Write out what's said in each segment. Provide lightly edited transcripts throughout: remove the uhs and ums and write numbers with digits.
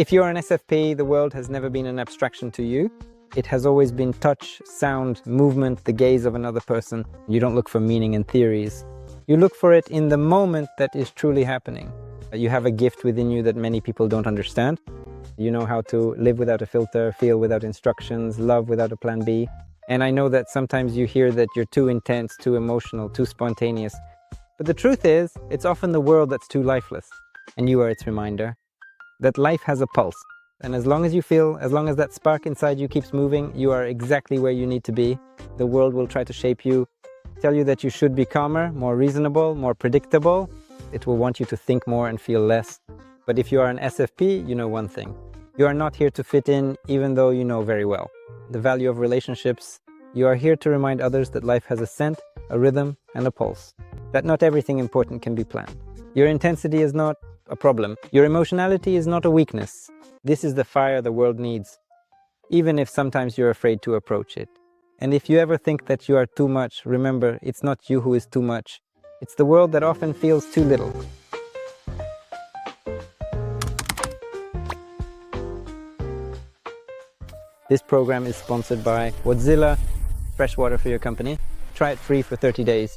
If you're an SFP, the world has never been an abstraction to you. It has always been touch, sound, movement, the gaze of another person. You don't look for meaning in theories. You look for it in the moment that is truly happening. You have a gift within you that many people don't understand. You know how to live without a filter, feel without instructions, love without a plan B. And I know that sometimes you hear that you're too intense, too emotional, too spontaneous. But the truth is, it's often the world that's too lifeless. And you are its reminder that life has a pulse. And as long as you feel, as long as that spark inside you keeps moving, you are exactly where you need to be. The world will try to shape you, tell you that you should be calmer, more reasonable, more predictable. It will want you to think more and feel less. But if you are an SFP, you know one thing. You are not here to fit in, even though you know very well the value of relationships. You are here to remind others that life has a scent, a rhythm, and a pulse. That not everything important can be planned. Your intensity is not a problem. Your emotionality is not a weakness. This is the fire the world needs, even if sometimes you're afraid to approach it. And if you ever think that you are too much, remember, it's not you who is too much. It's the world that often feels too little. This program is sponsored by Wadzilla, fresh water for your company. Try it free for 30 days.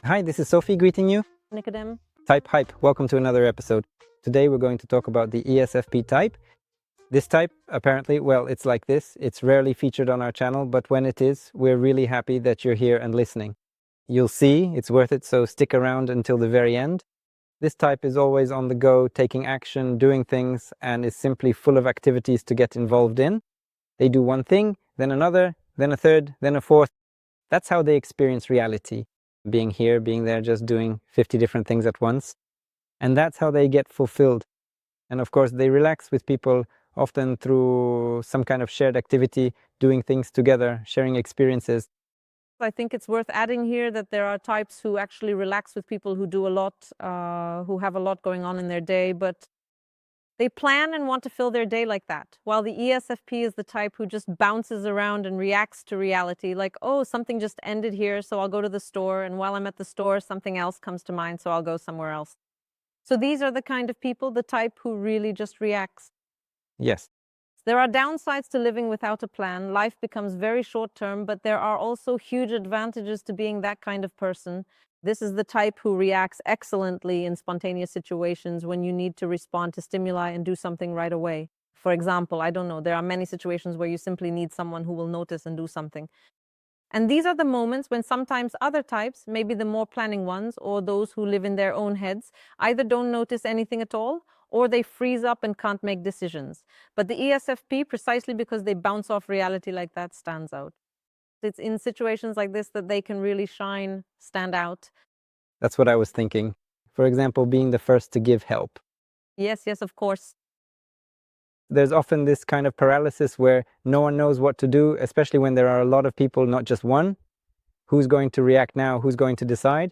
Hi, this is Sophie greeting you. Nicodem. Type Hype, welcome to another episode. Today we're going to talk about the ESFP type. This type, apparently, well, it's like this. It's rarely featured on our channel, but when it is, we're really happy that you're here and listening. You'll see, it's worth it, so stick around until the very end. This type is always on the go, taking action, doing things, and is simply full of activities to get involved in. They do one thing, then another, then a third, then a fourth. That's how they experience reality. Being here, being there, just doing 50 different things at once. And that's how they get fulfilled. And of course, they relax with people, often through some kind of shared activity, doing things together, sharing experiences. I think it's worth adding here that there are types who actually relax with people who do a lot, who have a lot going on in their day, but they plan and want to fill their day like that. While the ESFP is the type who just bounces around and reacts to reality, like, oh, something just ended here, so I'll go to the store, and while I'm at the store, something else comes to mind, so I'll go somewhere else. So these are the kind of people, the type who really just reacts. Yes. There are downsides to living without a plan. Life becomes very short-term, but there are also huge advantages to being that kind of person. This is the type who reacts excellently in spontaneous situations when you need to respond to stimuli and do something right away. For example, I don't know, there are many situations where you simply need someone who will notice and do something. And these are the moments when sometimes other types, maybe the more planning ones or those who live in their own heads, either don't notice anything at all or they freeze up and can't make decisions. But the ESFP, precisely because they bounce off reality like that, stands out. It's in situations like this that they can really shine, stand out. That's what I was thinking. For example, being the first to give help. Yes, of course. There's often this kind of paralysis where no one knows what to do, especially when there are a lot of people, not just one. Who's going to react now? Who's going to decide?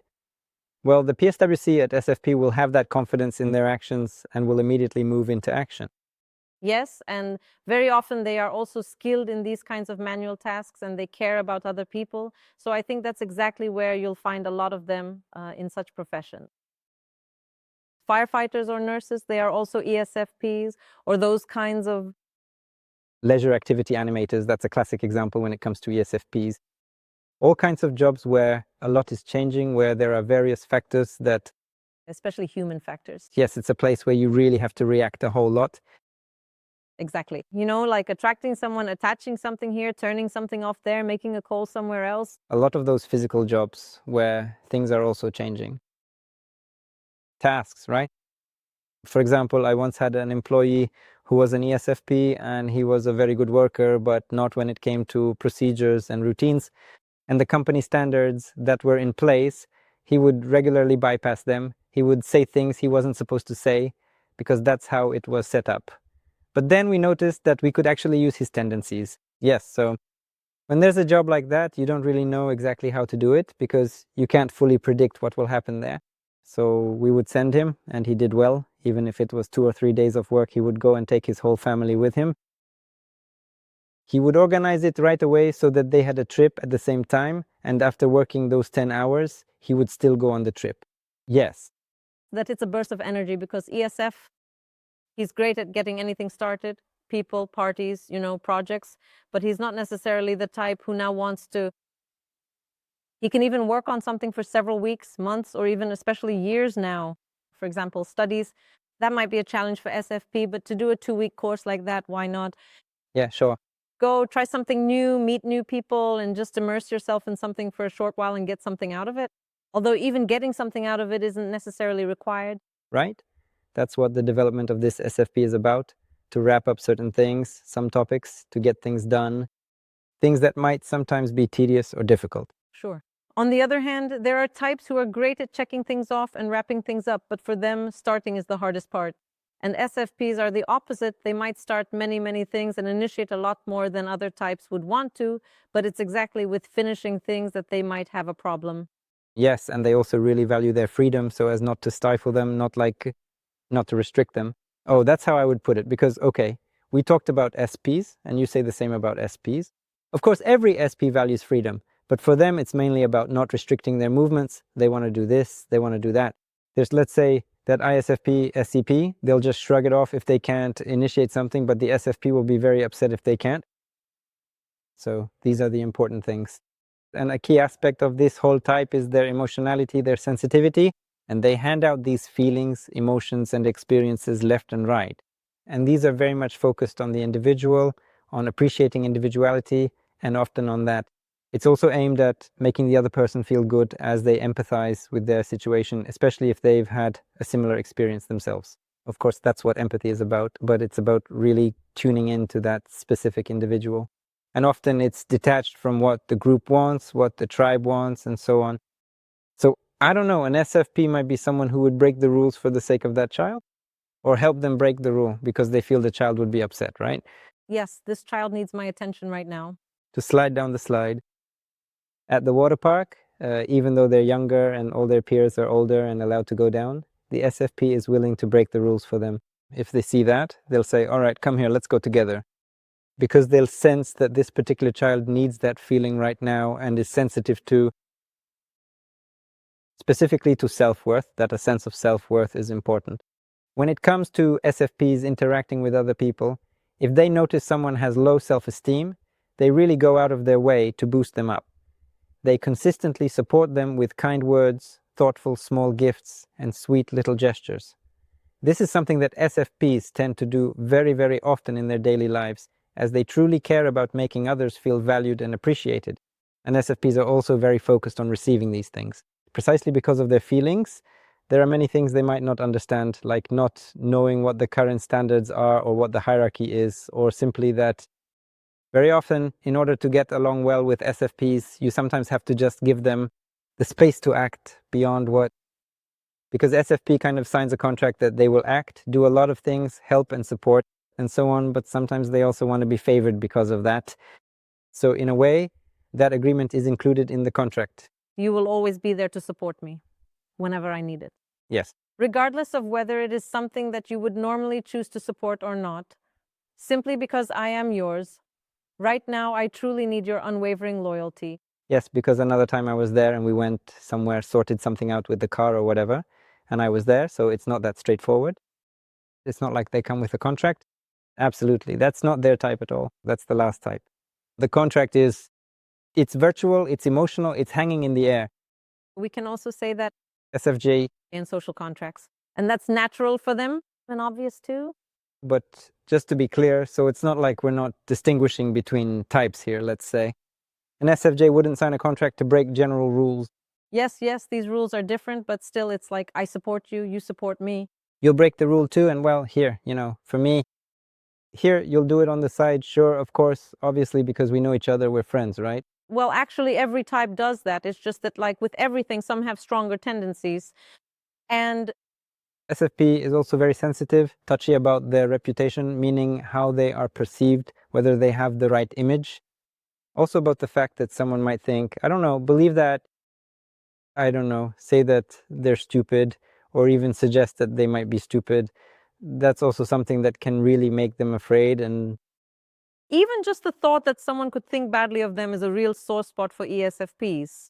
Well, the PSWC at SFP will have that confidence in their actions and will immediately move into action. Yes, and very often they are also skilled in these kinds of manual tasks and they care about other people. So I think that's exactly where you'll find a lot of them in such professions. Firefighters or nurses, they are also ESFPs, or those kinds of Leisure activity animators, that's a classic example when it comes to ESFPs. All kinds of jobs where a lot is changing, where there are various factors that... especially human factors. Yes, it's a place where you really have to react a whole lot. Exactly. You know, like attracting someone, attaching something here, turning something off there, making a call somewhere else. A lot of those physical jobs where things are also changing. Tasks, right? For example, I once had an employee who was an ESFP and he was a very good worker, but not when it came to procedures and routines. And the company standards that were in place, he would regularly bypass them. He would say things he wasn't supposed to say because that's how it was set up. But then we noticed that we could actually use his tendencies. Yes, so when there's a job like that, you don't really know exactly how to do it because you can't fully predict what will happen there. So we would send him, and he did well. Even if it was 2 or 3 days of work, he would go and take his whole family with him. He would organize it right away so that they had a trip at the same time, and after working those 10 hours, he would still go on the trip. Yes. That it's a burst of energy because ESF He's great at getting anything started, people, parties, projects, but he's not necessarily the type who now wants to. He can even work on something for several weeks, months, or even especially years now. For example, studies. That might be a challenge for SFP, but to do a 2-week course like that, why not? Yeah, sure. Go try something new, meet new people, and just immerse yourself in something for a short while and get something out of it. Although even getting something out of it isn't necessarily required. Right? That's what the development of this SFP is about, to wrap up certain things, some topics, to get things done, things that might sometimes be tedious or difficult. Sure. On the other hand, there are types who are great at checking things off and wrapping things up, but for them, starting is the hardest part. And SFPs are the opposite. They might start many, many things and initiate a lot more than other types would want to, but it's exactly with finishing things that they might have a problem. Yes, and they also really value their freedom so as not to stifle them, not to restrict them. Oh, that's how I would put it, because, okay, we talked about SPs, and you say the same about SPs. Of course, every SP values freedom, but for them, it's mainly about not restricting their movements. They want to do this, they want to do that. There's, let's say, that ISFP, SCP, they'll just shrug it off if they can't initiate something, but the SFP will be very upset if they can't. So these are the important things. And a key aspect of this whole type is their emotionality, their sensitivity, and they hand out these feelings, emotions, and experiences left and right. And these are very much focused on the individual, on appreciating individuality, and often on that. It's also aimed at making the other person feel good as they empathize with their situation, especially if they've had a similar experience themselves. Of course, that's what empathy is about, but it's about really tuning into that specific individual. And often it's detached from what the group wants, what the tribe wants, and so on. So I don't know, an SFP might be someone who would break the rules for the sake of that child, or help them break the rule because they feel the child would be upset, right? Yes, this child needs my attention right now. To slide down the slide. At the water park, even though they're younger and all their peers are older and allowed to go down, the SFP is willing to break the rules for them. If they see that, they'll say, all right, come here, let's go together. Because they'll sense that this particular child needs that feeling right now and is sensitive to, specifically to self-worth, that a sense of self-worth is important. When it comes to SFPs interacting with other people, if they notice someone has low self-esteem, they really go out of their way to boost them up. They consistently support them with kind words, thoughtful small gifts, and sweet little gestures. This is something that SFPs tend to do very, very often in their daily lives, as they truly care about making others feel valued and appreciated. And SFPs are also very focused on receiving these things. Precisely because of their feelings, there are many things they might not understand, like not knowing what the current standards are or what the hierarchy is, or simply that very often, in order to get along well with SFPs, you sometimes have to just give them the space to act beyond what. Because SFP kind of signs a contract that they will act, do a lot of things, help and support, and so on, but sometimes they also want to be favored because of that. So in a way, that agreement is included in the contract. You will always be there to support me whenever I need it. Yes. Regardless of whether it is something that you would normally choose to support or not, simply because I am yours. Right now, I truly need your unwavering loyalty. Yes, because another time I was there and we went somewhere, sorted something out with the car or whatever, and I was there, so it's not that straightforward. It's not like they come with a contract. Absolutely. That's not their type at all. That's the last type. The contract is, it's virtual, it's emotional, it's hanging in the air. We can also say that SFJ, in social contracts. And that's natural for them and obvious too. but just to be clear, so it's not like we're not distinguishing between types here, let's say. An SFJ wouldn't sign a contract to break general rules. Yes, these rules are different, but still it's like, I support you, you support me. You'll break the rule too, and well, here, for me, here, you'll do it on the side, sure, of course, obviously, because we know each other, we're friends, right? Well, actually, every type does that. It's just that, like with everything, some have stronger tendencies. And SFP is also very sensitive, touchy about their reputation, meaning how they are perceived, whether they have the right image. Also about the fact that someone might think, I don't know, believe that, I don't know, say that they're stupid, or even suggest that they might be stupid. That's also something that can really make them afraid. And even just the thought that someone could think badly of them is a real sore spot for ESFPs.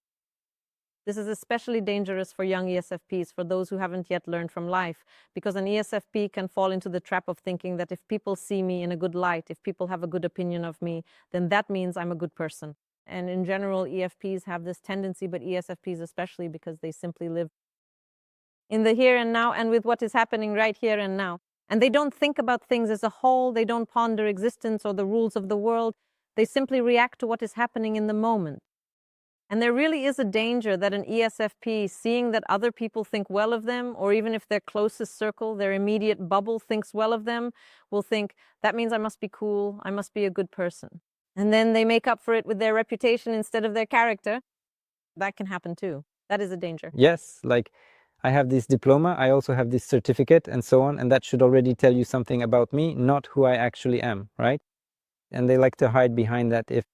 This is especially dangerous for young ESFPs, for those who haven't yet learned from life, because an ESFP can fall into the trap of thinking that if people see me in a good light, if people have a good opinion of me, then that means I'm a good person. And in general, EFPs have this tendency, but ESFPs especially, because they simply live in the here and now and with what is happening right here and now. And they don't think about things as a whole. They don't ponder existence or the rules of the world. They simply react to what is happening in the moment. And there really is a danger that an ESFP, seeing that other people think well of them, or even if their closest circle, their immediate bubble, thinks well of them, will think, that means I must be cool, I must be a good person. And then they make up for it with their reputation instead of their character. That can happen too. That is a danger. Yes, like I have this diploma, I also have this certificate and so on, and that should already tell you something about me, not who I actually am, right? And they like to hide behind that. If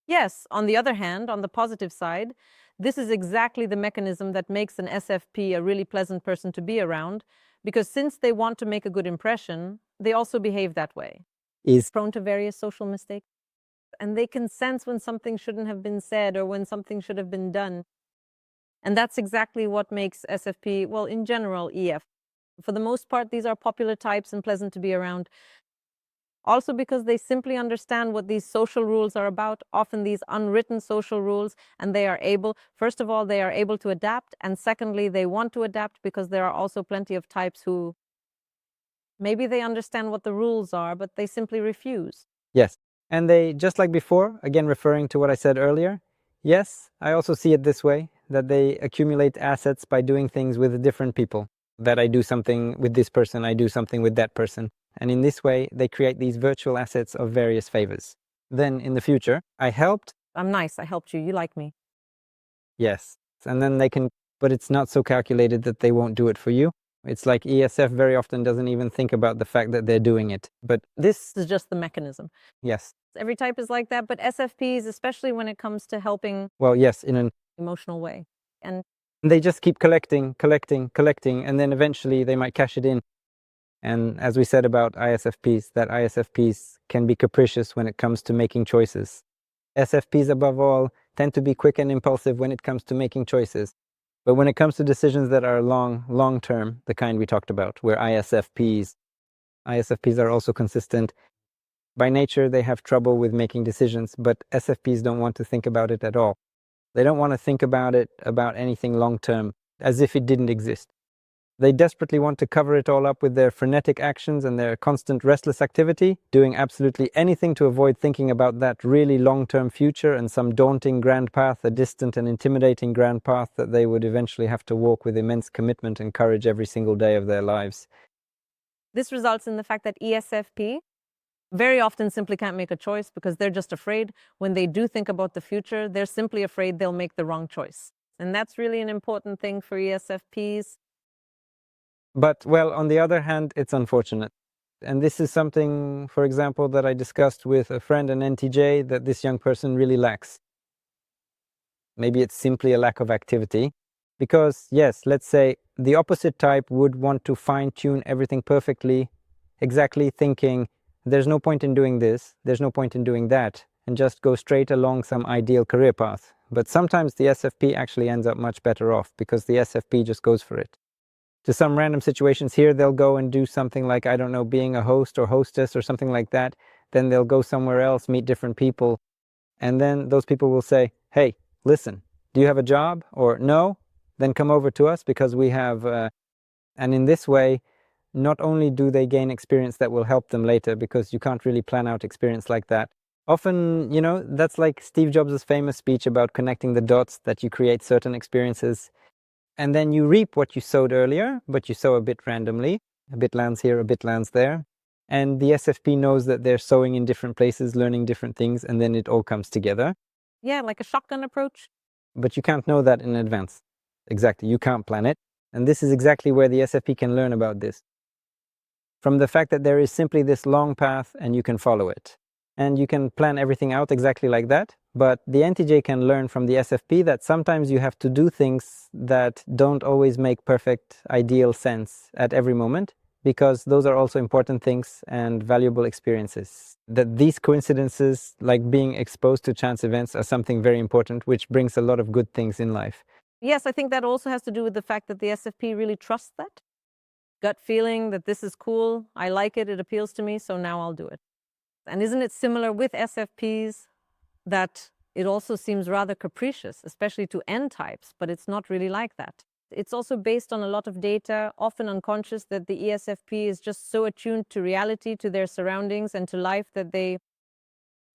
Yes, on the other hand, on the positive side, this is exactly the mechanism that makes an SFP a really pleasant person to be around, because since they want to make a good impression, they also behave that way. is Prone to various social mistakes, and they can sense when something shouldn't have been said or when something should have been done. And that's exactly what makes SFP, well, in general, EF. For the most part, these are popular types and pleasant to be around. Also because they simply understand what these social rules are about, often these unwritten social rules, and they are able, first of all, they are able to adapt, and secondly, they want to adapt because there are also plenty of types who maybe they understand what the rules are, but they simply refuse. yes. And they, just like before, again referring to what I said earlier, yes, I also see it this way, that they accumulate assets by doing things with different people. That I do something with this person, I do something with that person. And in this way, they create these virtual assets of various favors. Then in the future, I helped, I'm nice, I helped you, you like me. yes. And then they can, but it's not so calculated that they won't do it for you. It's like ESF very often doesn't even think about the fact that they're doing it. But this, This is just the mechanism. yes. Every type is like that, but SFPs, especially when it comes to helping Well, yes, in an emotional way. And they just keep collecting, and then eventually they might cash it in. And as we said about ISFPs, that ISFPs can be capricious when it comes to making choices. SFPs, above all, tend to be quick and impulsive when it comes to making choices. But when it comes to decisions that are long-term, the kind we talked about, where ISFPs are also consistent. By nature, they have trouble with making decisions, but SFPs don't want to think about it at all. They don't want to think about anything long-term, as if it didn't exist. They desperately want to cover it all up with their frenetic actions and their constant restless activity, doing absolutely anything to avoid thinking about that really long-term future and some daunting grand path, a distant and intimidating grand path that they would eventually have to walk with immense commitment and courage every single day of their lives. this results in the fact that ESFP very often simply can't make a choice because they're just afraid. When they do think about the future, they're simply afraid they'll make the wrong choice. And that's really an important thing for ESFPs. But, well, on the other hand, it's unfortunate. And this is something, for example, that I discussed with a friend, an NTJ, that this young person really lacks. Maybe it's simply a lack of activity. Because, yes, let's say the opposite type would want to fine-tune everything perfectly, exactly thinking, there's no point in doing this, there's no point in doing that, and just go straight along some ideal career path. But sometimes the SFP actually ends up much better off because the SFP just goes for it. To some random situations here, they'll go and do something like, I don't know, being a host or hostess or something like that. Then they'll go somewhere else, meet different people. And then those people will say, hey, listen, do you have a job? Or no? Then come over to us because we have... And in this way, not only do they gain experience that will help them later, because you can't really plan out experience like that. Often, that's like Steve Jobs' famous speech about connecting the dots, that you create certain experiences and then you reap what you sowed earlier, but you sow a bit randomly. A bit lands here, a bit lands there. And the SFP knows that they're sowing in different places, learning different things, and then it all comes together. Yeah, like a shotgun approach. But you can't know that in advance. Exactly, you can't plan it. And this is exactly where the SFP can learn about this. From the fact that there is simply this long path and you can follow it. And you can plan everything out exactly like that. But the NTJ can learn from the SFP that sometimes you have to do things that don't always make perfect, ideal sense at every moment, because those are also important things and valuable experiences. That these coincidences, like being exposed to chance events, are something very important, which brings a lot of good things in life. Yes, I think that also has to do with the fact that the SFP really trusts that gut feeling that this is cool, I like it, it appeals to me, so now I'll do it. And isn't it similar with SFPs that it also seems rather capricious, especially to N types, but it's not really like that. It's also based on a lot of data, often unconscious, that the ESFP is just so attuned to reality, to their surroundings, and to life that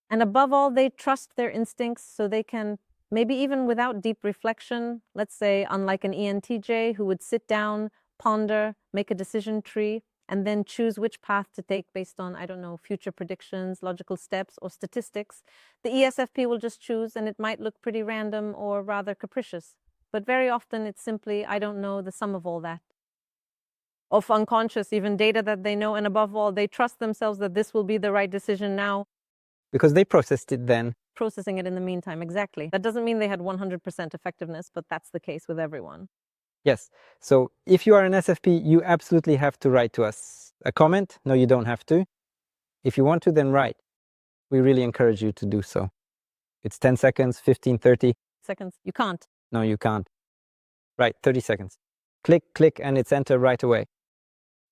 and above all, they trust their instincts so they can, maybe even without deep reflection, let's say, unlike an ENTJ who would sit down, ponder, make a decision tree, and then choose which path to take based on, I don't know, future predictions, logical steps, or statistics. The ESFP will just choose, and it might look pretty random or rather capricious. But very often it's simply, I don't know, the sum of all that. Of unconscious, even data that they know, and above all, they trust themselves that this will be the right decision now. Because they processed it then. Processing it in the meantime, exactly. That doesn't mean they had 100% effectiveness, but that's the case with everyone. Yes. So if you are an SFP, you absolutely have to write to us. A comment? No, you don't have to. If you want to, then write. We really encourage you to do so. It's 10 seconds, 15, 30. Seconds. You can't. No, you can't. Right, 30 seconds. Click, and it's enter right away.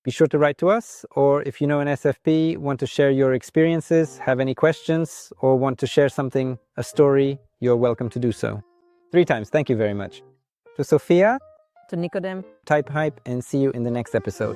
Be sure to write to us, or if you know an SFP, want to share your experiences, have any questions, or want to share something, a story, you're welcome to do so. 3 times. Thank you very much. To Sophia, To Nicodem. Type Hype, and see you in the next episode.